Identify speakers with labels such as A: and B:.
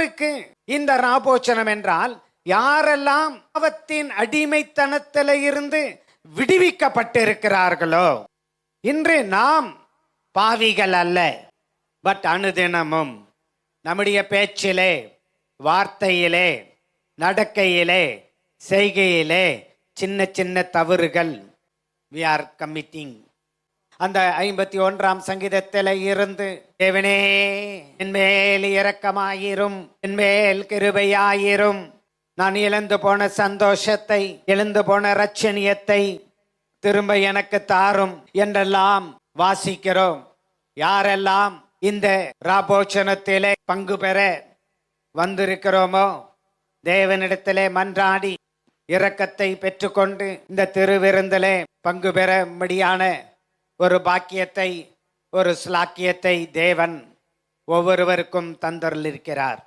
A: யாருக்கு இந்த ராபோச்சனம் என்றால், யாரெல்லாம் பாவத்தின் அடிமைத்தனத்தில இருந்து விடுவிக்கப்பட்டிருக்கிறார்களோ. இன்று நாம் பாவிகள் அல்ல, பட் அனுதினமும் நம்முடைய பேச்சிலே, வார்த்தையிலே, நடக்கையிலே, செய்கையிலே சின்ன சின்ன தவறுகள் we are committing. அந்த 51ஆம் சங்கீதத்தில இருந்து, தேவனே என்மேல் இரக்கமாயிரும், என்மேல் கிருபையாயிரும், நான் இழந்து போன சந்தோஷத்தை, இழந்து போன இரட்சணியத்தை திரும்ப எனக்கு தாரும் என்றெல்லாம் வாசிக்கிறோம். யாரெல்லாம் இந்த ராபோச்சனத்திலே பங்கு பெற வந்திருக்கிறோமோ, தேவனிடத்திலே மன்றாடி இரக்கத்தை பெற்றுக்கொண்டு இந்த திருவிருந்திலே பங்கு பெறும்படியான ஒரு பாக்கியத்தை, ஒரு ஸ்லாக்கியத்தை தேவன் ஒவ்வொருவருக்கும் தந்தருளிருக்கிறார்.